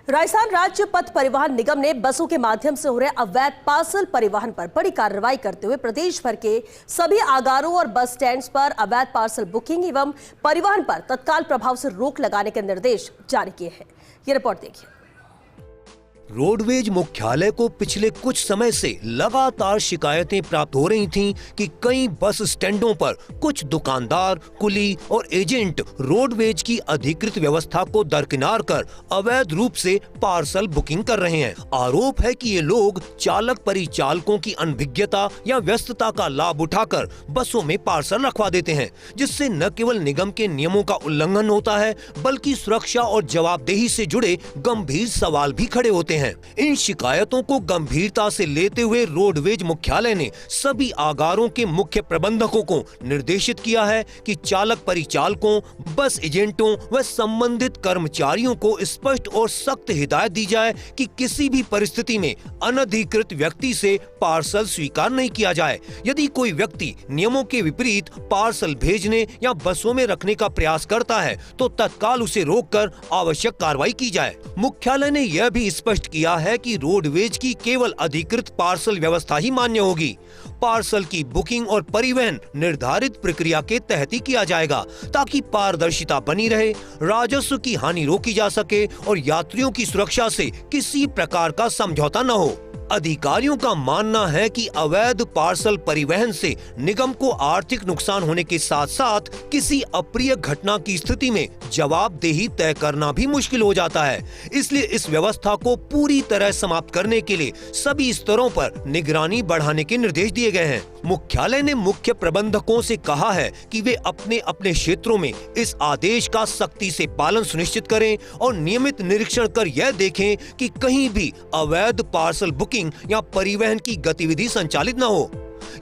राजस्थान राज्य पथ परिवहन निगम ने बसों के माध्यम से हो रहे अवैध पार्सल परिवहन पर बड़ी कार्रवाई करते हुए प्रदेश भर के सभी आगारों और बस स्टैंड्स पर अवैध पार्सल बुकिंग एवं परिवहन पर तत्काल प्रभाव से रोक लगाने के निर्देश जारी किए हैं। ये रिपोर्ट देखिए। रोडवेज मुख्यालय को पिछले कुछ समय से लगातार शिकायतें प्राप्त हो रही थीं कि कई बस स्टैंडों पर कुछ दुकानदार, कुली और एजेंट रोडवेज की अधिकृत व्यवस्था को दरकिनार कर अवैध रूप से पार्सल बुकिंग कर रहे हैं। आरोप है कि ये लोग चालक परिचालकों की अनभिज्ञता या व्यस्तता का लाभ उठाकर बसों में पार्सल रखवा देते हैं, जिससे न केवल निगम के नियमों का उल्लंघन होता है बल्कि सुरक्षा और जवाबदेही से जुड़े गंभीर सवाल भी खड़े होते हैं। इन शिकायतों को गंभीरता से लेते हुए रोडवेज मुख्यालय ने सभी आगारों के मुख्य प्रबंधकों को निर्देशित किया है कि चालक परिचालकों, बस एजेंटों व संबंधित कर्मचारियों को स्पष्ट और सख्त हिदायत दी जाए कि किसी भी परिस्थिति में अनधिकृत व्यक्ति से पार्सल स्वीकार नहीं किया जाए। यदि कोई व्यक्ति नियमों के विपरीत पार्सल भेजने या बसों में रखने का प्रयास करता है तो तत्काल उसे रोककर आवश्यक कार्रवाई की जाए। मुख्यालय ने यह भी स्पष्ट किया है कि रोडवेज की केवल अधिकृत पार्सल व्यवस्था ही मान्य होगी। पार्सल की बुकिंग और परिवहन निर्धारित प्रक्रिया के तहत ही किया जाएगा ताकि पारदर्शिता बनी रहे, राजस्व की हानि रोकी जा सके और यात्रियों की सुरक्षा से किसी प्रकार का समझौता न हो। अधिकारियों का मानना है कि अवैध पार्सल परिवहन से निगम को आर्थिक नुकसान होने के साथ साथ किसी अप्रिय घटना की स्थिति में जवाबदेही तय करना भी मुश्किल हो जाता है। इसलिए इस व्यवस्था को पूरी तरह समाप्त करने के लिए सभी स्तरों पर निगरानी बढ़ाने के निर्देश दिए गए हैं। मुख्यालय ने मुख्य प्रबंधकों से कहा है कि वे अपने अपने क्षेत्रों में इस आदेश का सख्ती से पालन सुनिश्चित करें और नियमित निरीक्षण कर यह देखें कि कहीं भी अवैध पार्सल बुकिंग या परिवहन की गतिविधि संचालित न हो।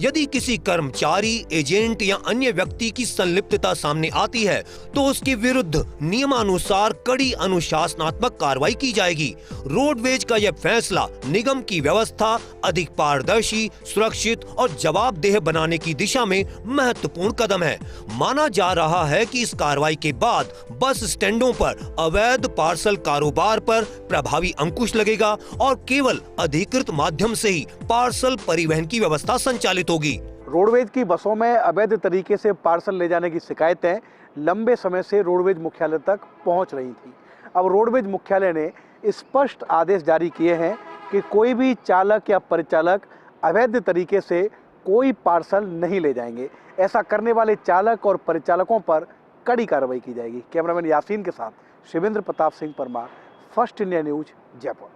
यदि किसी कर्मचारी, एजेंट या अन्य व्यक्ति की संलिप्तता सामने आती है तो उसके विरुद्ध नियमानुसार कड़ी अनुशासनात्मक कार्रवाई की जाएगी। रोडवेज का यह फैसला निगम की व्यवस्था अधिक पारदर्शी, सुरक्षित और जवाबदेह बनाने की दिशा में महत्वपूर्ण कदम है। माना जा रहा है कि इस कार्रवाई के बाद बस स्टैंडों पर अवैध पार्सल कारोबार पर प्रभावी अंकुश लगेगा और केवल अधिकृत माध्यम से ही पार्सल परिवहन की व्यवस्था संचालित होगी। रोडवेज की बसों में अवैध तरीके से पार्सल ले जाने की शिकायतें लंबे समय से रोडवेज मुख्यालय तक पहुंच रही थी। अब रोडवेज मुख्यालय ने स्पष्ट आदेश जारी किए हैं कि कोई भी चालक या परिचालक अवैध तरीके से कोई पार्सल नहीं ले जाएंगे। ऐसा करने वाले चालक और परिचालकों पर कड़ी कार्रवाई की जाएगी। कैमरामैन यासीन के साथ Shivendra Pratap Singh Parmar, first India news, Jaipur.